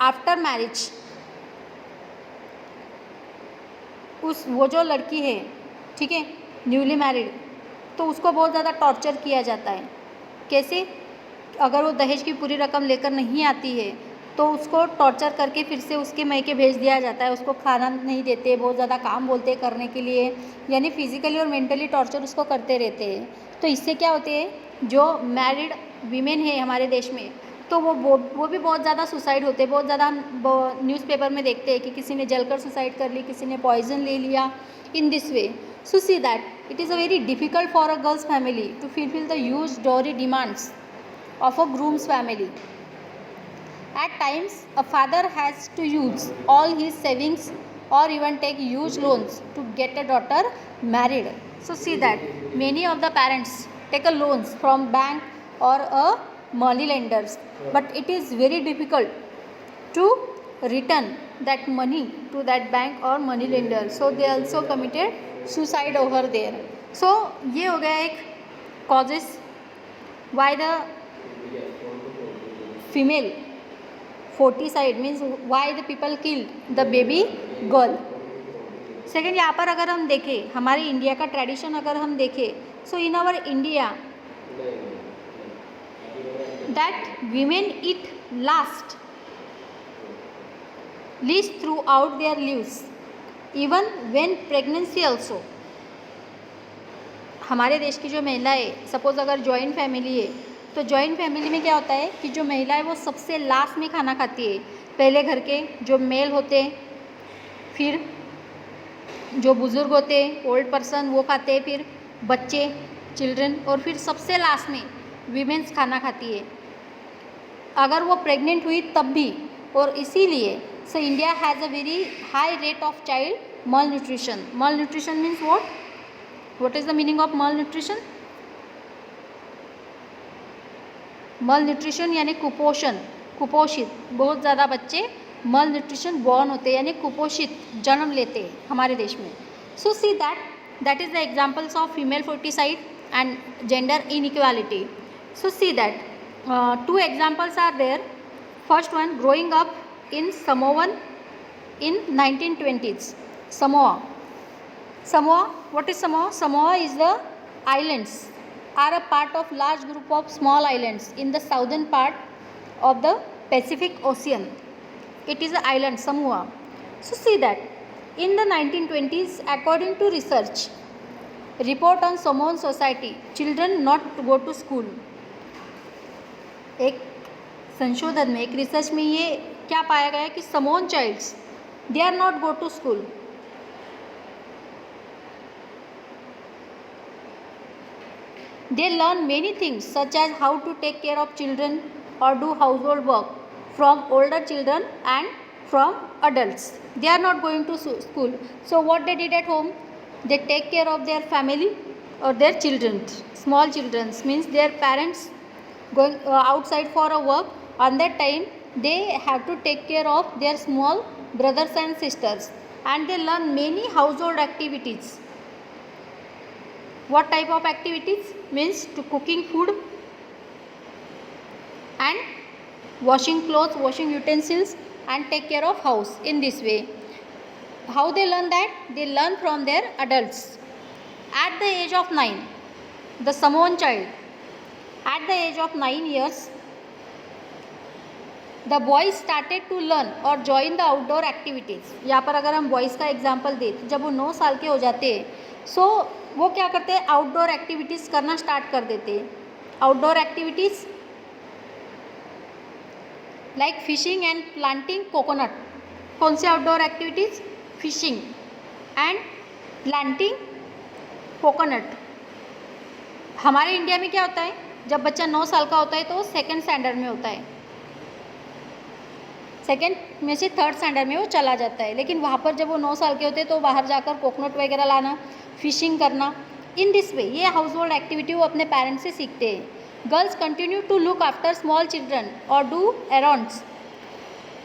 After marriage वो जो लड़की है, ठीक है, न्यूली मैरिड, तो उसको बहुत ज़्यादा टॉर्चर किया जाता है। कैसे? अगर वो दहेज की पूरी रकम लेकर नहीं आती है तो उसको टॉर्चर करके फिर से उसके मैके भेज दिया जाता है। उसको खाना नहीं देते, बहुत ज़्यादा काम बोलते करने के लिए, यानी फिजिकली और मेंटली टॉर्चर उसको करते रहते हैं। तो इससे क्या होते हैं, जो मैरिड वीमेन है हमारे देश में, तो वो भी बहुत ज़्यादा सुसाइड होते हैं। बहुत ज़्यादा न्यूज़पेपर में देखते हैं कि किसी ने जलकर सुसाइड कर ली, किसी ने पॉइजन ले लिया, in this way. So see that it is a very difficult for a girls family to fulfill the huge dowry demands of a groom's family. At times, a father has to use all his savings or even take huge loans to get a daughter married. So see that many of the parents take a loans from bank or a money lenders, but it is very difficult to return that money to that bank or money lender. So they also committed suicide over there. So ये हो गया एक causes why the female foeticide means why the people killed the baby girl. Second, यहाँ पर अगर हम देखें हमारे इंडिया का ट्रेडिशन अगर हम देखें, so in our India that women it last least throughout their lives even when pregnancy also. हमारे देश की जो महिलाएं, सपोज अगर जॉइंट फैमिली है, तो जॉइंट फैमिली में क्या होता है कि जो महिला है वो सबसे लास्ट में खाना खाती है. पहले घर के जो मेल होते हैं, फिर जो बुज़ुर्ग होते हैं, ओल्ड पर्सन, वो खाते हैं, फिर बच्चे, चिल्ड्रन, और फिर सबसे लास्ट में वीमेंस खाना खाती है. अगर वो प्रेग्नेंट हुई तब भी. और इसीलिए so India has a very high rate of child malnutrition. Malnutrition means what? What is the meaning of malnutrition? malnutrition यानी कुपोषण, कुपोषित. बहुत ज़्यादा बच्चे malnutrition born होते हैं, यानी कुपोषित जन्म लेते हैं हमारे देश में. So see that is the examples of female foeticide and gender inequality. So see that two examples are there. First one, growing up in Samoa in 1920s. Samoa. What is Samoa? Samoa is the islands are a part of large group of small islands in the southern part of the Pacific Ocean. It is an island, Samoa. So see that in the 1920s, according to research report on Samoan society, children not go to school. एक संशोधन में, एक research में ये क्या पाया गया कि some childs they are not go to school. They learn many things such as how to take care of children or do household work from older children and from adults. They are not going to school. So what they did at home? They take care of their family or their children. Small children means their parents going outside for a work. On that time they have to take care of their small brothers and sisters, and they learn many household activities. What type of activities? Means to cooking food and washing clothes, washing utensils, and take care of house. In this way, how they learn that? They learn from their adults. At the age of 9, the Samoan child, at the age of 9 years, the boys started to learn or join the outdoor activities. यहाँ पर अगर हम boys का example दें, तो जब वो 9 साल के हो जाते हैं, सो वो क्या करते हैं, आउटडोर एक्टिविटीज़ करना स्टार्ट कर देते हैं. Outdoor activities like fishing and planting coconut. कौन से outdoor activities? Fishing and planting coconut. हमारे इंडिया में क्या होता है, जब बच्चा 9 साल का होता है तो वो सेकेंड स्टैंडर्ड में होता है, सेकेंड में से थर्ड स्टैंडर्ड में वो चला जाता है. लेकिन वहाँ पर जब वो 9 साल के होते हैं तो बाहर जाकर कोकोनट वगैरह लाना, फिशिंग करना, इन दिस वे ये हाउस होल्ड एक्टिविटी वो अपने पेरेंट्स से सीखते हैं. Girls continue to look after small children और do errands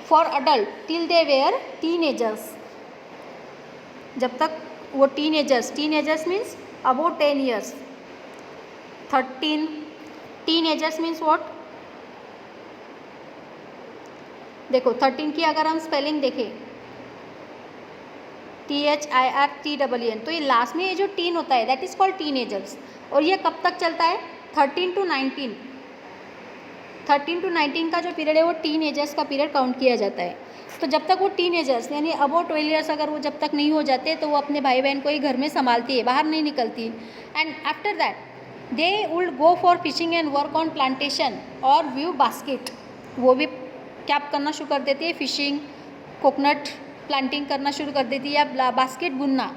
for adult till they were teenagers. जब तक वो teenagers means about 10 years, 13. Teenagers means what? देखो 13 की अगर हम स्पेलिंग देखें THIRTEEN, तो ये लास्ट में ये जो टीन होता है दैट इज़ कॉल्ड टीनेजर्स। और ये कब तक चलता है? 13 to 19। 13 to 19 का जो पीरियड है वो टीनेजर्स का पीरियड काउंट किया जाता है। तो जब तक वो टीनेजर्स यानी अबाउट 12 ईयर्स अगर वो जब तक नहीं हो जाते तो वो अपने भाई बहन को ही घर में संभालती है, बाहर नहीं निकलती। And after that they would go for fishing and work on plantation और व्यू बास्केट। वो भी क्या करना शुरू कर देती है? फिशिंग, कोकोनट प्लांटिंग करना शुरू कर देती है या बास्केट बुनना,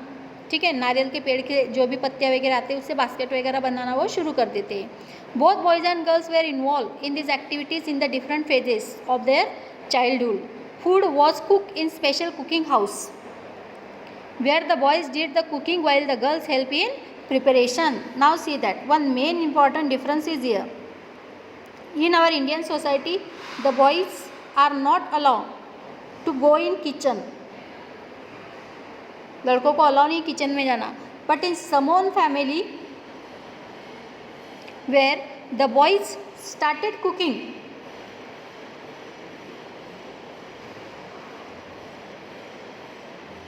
ठीक है, नारियल के पेड़ के जो भी पत्तियाँ वगैरह आते हैं उससे बास्केट वगैरह बनाना वो शुरू कर देते हैं। Both boys and girls were involve in this activities in the different phases of their childhood. Food was cook in special cooking house where the boys did the cooking while the girls help in preparation. Now see that one main important difference is here. In our Indian society, the boys are not allowed to go in kitchen. लड़कों को allow नहीं kitchen में जाना। But in someone family where the boys started cooking,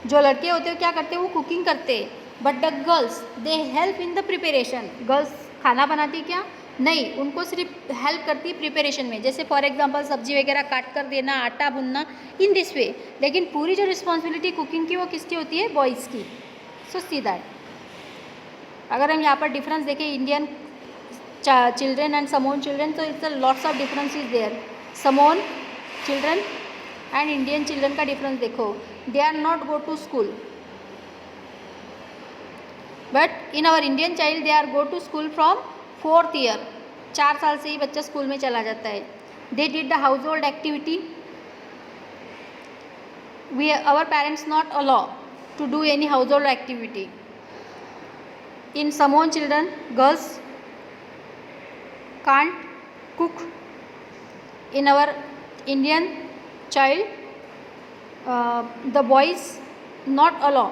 जो लड़के होते हैं क्या करते हैं? वो कुकिंग करते हैं। But the girls they help in the preparation. Girls खाना बनाती क्या? नहीं, उनको सिर्फ हेल्प करती प्रिपरेशन में, जैसे फॉर एग्जांपल सब्जी वगैरह काट कर देना, आटा भूनना, इन दिस वे। लेकिन पूरी जो रिस्पॉन्सिबिलिटी कुकिंग की वो किसकी होती है? बॉयज़ की। सो सी दैट अगर हम यहाँ पर डिफरेंस देखें Indian children and Samoan children, तो it's lots of difference is there. Samoan children and Indian children का डिफरेंस देखो, they are not go to school, but in our Indian child they are go to school from 4th year. 4 साल से ही बच्चा school में चला जाता है। They did the household activity. We our parents not allow to do any household activity. In Samoan children girls can't cook. In our Indian child, the boys not allow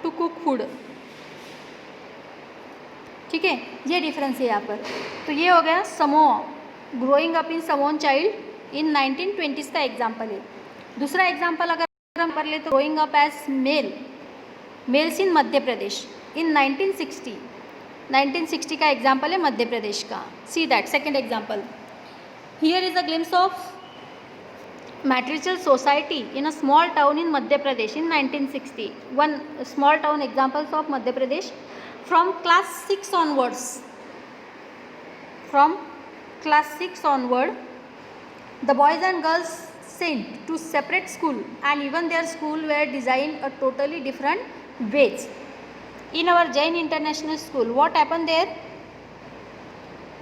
to cook food. ठीक है, ये difference है यहाँ पर। तो ये हो गया समोआ, ग्रोइंग अप इन समोन चाइल्ड इन 1920s का एग्जाम्पल है। दूसरा एग्जाम्पल अगर हम कर ले तो growing up as males in Madhya Pradesh in 1960 का एग्जाम्पल है मध्य प्रदेश का। See that second example, here is a glimpse of matriarchal society in a small town in Madhya Pradesh in 1960। One small town examples of Madhya Pradesh from class 6 onwards. From class 6 onward, the boys and girls sent to separate school and even their school were designed a totally different ways. In our Jain International School, what happened there?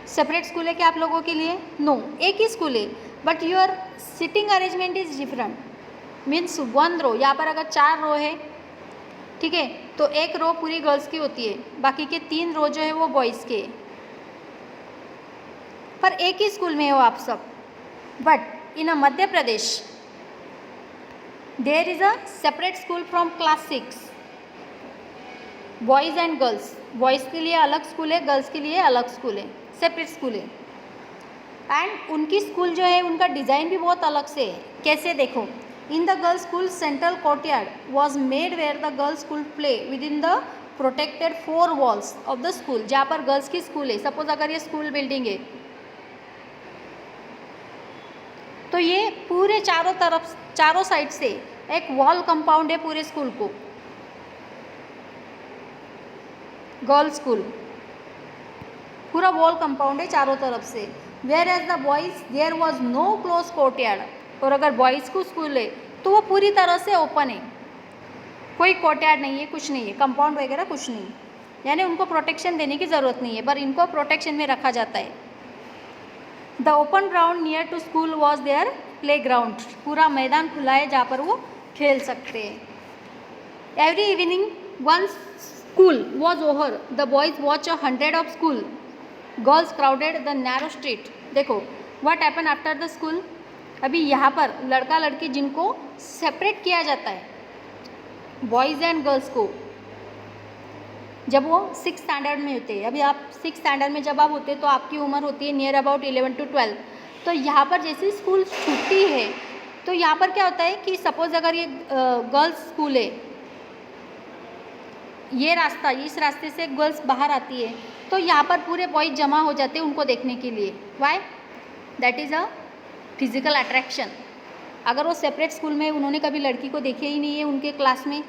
Separate school है क्या आप लोगों के लिए? No, एक ही school है, but your sitting arrangement is different. Means 1 रो, यहाँ पर अगर 4 रो है, ठीक है, तो एक रो पूरी गर्ल्स की होती है, बाकी के 3 रो जो है वो बॉयज़ के। पर एक ही स्कूल में हो आप सब। But in a Madhya Pradesh there is a separate school from class 6, boys and girls. Boys के लिए अलग स्कूल है, गर्ल्स के लिए अलग स्कूल है, सेपरेट स्कूल है। एंड उनकी स्कूल जो है उनका डिज़ाइन भी बहुत अलग से है। कैसे देखो, in the girls school central courtyard was made where the girls school play with in the protected 4 walls of the school. जहाँ पर गर्ल्स की स्कूल है, सपोज अगर ये स्कूल बिल्डिंग है तो ये पूरे चारों साइड से एक वॉल कंपाउंड है पूरे स्कूल को, गर्ल्स स्कूल पूरा वॉल कंपाउंड है चारों तरफ से। Whereas the boys there was no close courtyard. और अगर बॉयज़ को स्कूल है तो वो पूरी तरह से ओपन है, कोई कोर्टयार्ड नहीं है, कुछ नहीं है, कंपाउंड वगैरह कुछ नहीं, यानी उनको प्रोटेक्शन देने की ज़रूरत नहीं है, पर इनको प्रोटेक्शन में रखा जाता है। The open ground near to school was there playground. पूरा मैदान खुला है जहाँ पर वो खेल सकते हैं। Every evening one school was over, the boys watch 100 of school, girls crowded the narrow street. देखो what happen after the school. अभी यहाँ पर लड़का लड़की जिनको सेपरेट किया जाता है, बॉयज़ एंड गर्ल्स को, जब वो 6th स्टैंडर्ड में होते हैं। अभी आप 6th स्टैंडर्ड में जब आप होते हैं तो आपकी उम्र होती है नियर अबाउट 11 to 12। तो यहाँ पर जैसे स्कूल छुट्टी है तो यहाँ पर क्या होता है कि सपोज़ अगर ये गर्ल्स स्कूल है, ये रास्ता, इस रास्ते से गर्ल्स बाहर आती है तो यहाँ पर पूरे बॉयज जमा हो जाते हैं उनको देखने के लिए। Why? That is a physical attraction. अगर वो सेपरेट स्कूल में उन्होंने कभी लड़की को देखे ही नहीं है उनके क्लास में,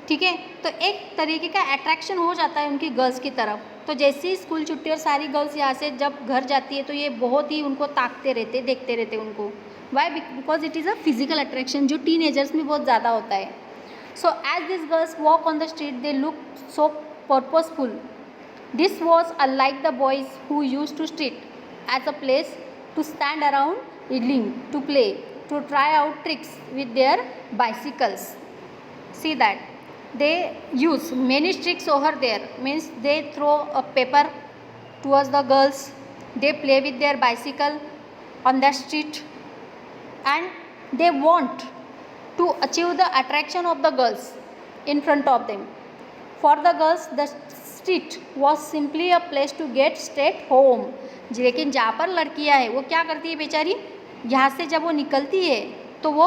ठीक है, तो एक तरीके का अट्रैक्शन हो जाता है उनकी गर्ल्स की तरफ। तो जैसे ही स्कूल छुट्टी और सारी गर्ल्स यहाँ से जब घर जाती है तो ये बहुत ही उनको ताकते रहते, देखते रहते उनको। Why? Because it is a physical attraction जो टीनेजर्स में बहुत ज़्यादा होता है। So as this girls walk on the street they look so purposeful. This was unlike the boys who use to street as a place to stand around idling, to play, to try out tricks with their bicycles. See that they use many tricks over there, means they throw a paper towards the girls, they play with their bicycle on the street, and they want to achieve the attraction of the girls in front of them. For the girls the street was simply a place to get straight home. लेकिन जहाँ पर लड़कियाँ हैं वो क्या करती है बेचारी, यहाँ से जब वो निकलती है तो वो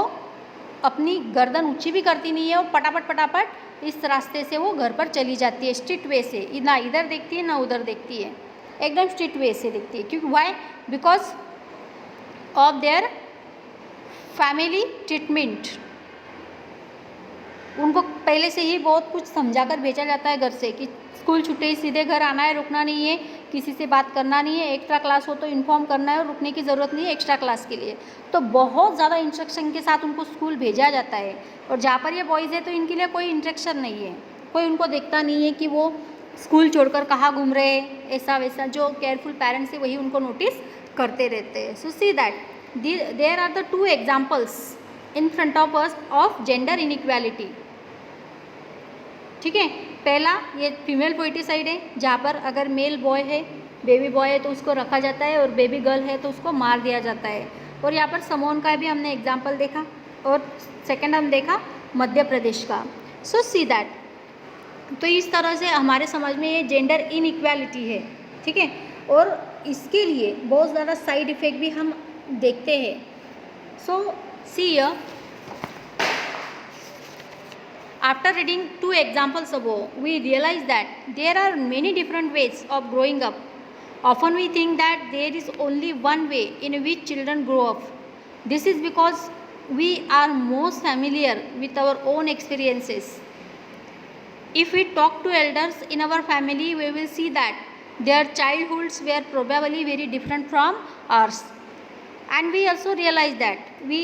अपनी गर्दन ऊंची भी करती नहीं है और पटापट इस रास्ते से वो घर पर चली जाती है, स्ट्रीट वे से। ना इधर देखती है ना उधर देखती है, एकदम स्ट्रीट वे से देखती है। क्योंकि why? Because of their family treatment. उनको पहले से ही बहुत कुछ समझा कर भेजा जाता है घर से कि स्कूल छुट्टे सीधे घर आना है, रुकना नहीं है, किसी से बात करना नहीं है, एक्स्ट्रा क्लास हो तो इन्फॉर्म करना है और रुकने की ज़रूरत नहीं है एक्स्ट्रा क्लास के लिए। तो बहुत ज़्यादा इंस्ट्रक्शन के साथ उनको स्कूल भेजा जाता है। और जहाँ पर ये बॉयज़ है तो इनके लिए कोई इंस्ट्रक्शन नहीं है, कोई उनको देखता नहीं है कि वो स्कूल छोड़कर कहाँ घूम रहे हैं, ऐसा वैसा। जो केयरफुल पेरेंट्स है वही उनको नोटिस करते रहते हैं। So see that there are the 2 examples in front of us of gender inequality. ठीक है, पहला ये फीमेल पोइटिसाइड है जहाँ पर अगर मेल बॉय है, बेबी बॉय है तो उसको रखा जाता है और बेबी गर्ल है तो उसको मार दिया जाता है। और यहाँ पर समोन का भी हमने एग्जाम्पल देखा और सेकंड हम देखा मध्य प्रदेश का। सो सी दैट, तो इस तरह से हमारे समाज में ये जेंडर इनइक्वालिटी है। ठीक है, और इसके लिए बहुत ज़्यादा साइड इफ़ेक्ट भी हम देखते हैं। So see here, after reading 2 examples above, we realize that there are many different ways of growing up. Often we think that there is only one way in which children grow up. This is because we are most familiar with our own experiences. If we talk to elders in our family, we will see that their childhoods were probably very different from ours. And we also realize that we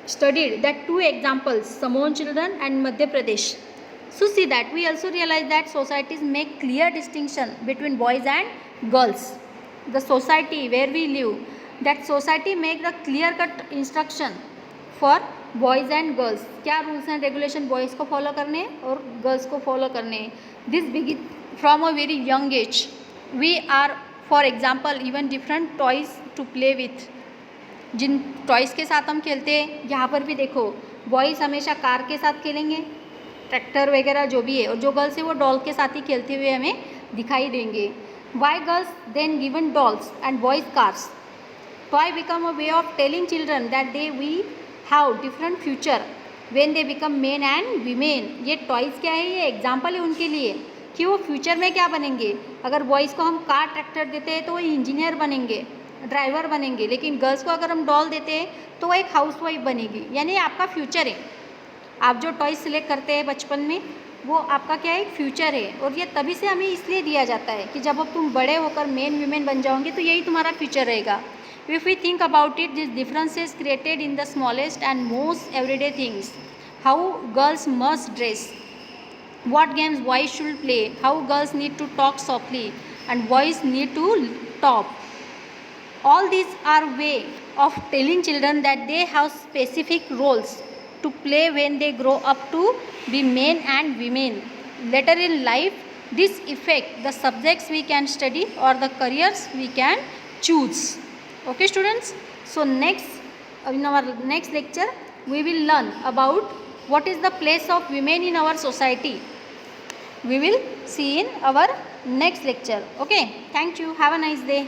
studied that 2 examples, Samoan children and Madhya Pradesh. So see that we also realize that societies make clear distinction between boys and girls. The society where we live, that society make the clear cut instruction for boys and girls. क्या rules and regulation boys को follow करने और girls को follow करने। This begin from a very young age. We are, for example, even different toys to play with. जिन toys के साथ हम खेलते हैं, यहाँ पर भी देखो बॉयज़ हमेशा कार के साथ खेलेंगे, ट्रैक्टर वगैरह जो भी है, और जो गर्ल्स है वो डॉल के साथ ही खेलते हुए हमें दिखाई देंगे। Why girls then given dolls and boys cars? Toy become a way of telling children that they we have different future when they become men and women. ये टॉयज़ क्या है, ये एग्जाम्पल है उनके लिए कि वो फ्यूचर में क्या बनेंगे। अगर बॉयज़ को हम कार ट्रैक्टर देते हैं तो वो इंजीनियर बनेंगे, ड्राइवर बनेंगे, लेकिन गर्ल्स को अगर हम डॉल देते हैं तो वो एक हाउसवाइफ बनेगी। यानी आपका फ्यूचर है, आप जो टॉय सिलेक्ट करते हैं बचपन में वो आपका क्या है, एक फ्यूचर है। और ये तभी से हमें इसलिए दिया जाता है कि जब अब तुम बड़े होकर मेन वीमेन बन जाओगे तो यही तुम्हारा फ्यूचर रहेगा। If we think about it, this differences created in the smallest and most everyday things, how girls must dress, what games boys should play, how girls need to talk softly and boys need to talk. All these are way of telling children that they have specific roles to play when they grow up to be men and women. Later in life, this affect the subjects we can study or the careers we can choose. Okay students, so in our next lecture we will learn about what is the place of women in our society. We will see in our next lecture. Okay, thank you, have a nice day.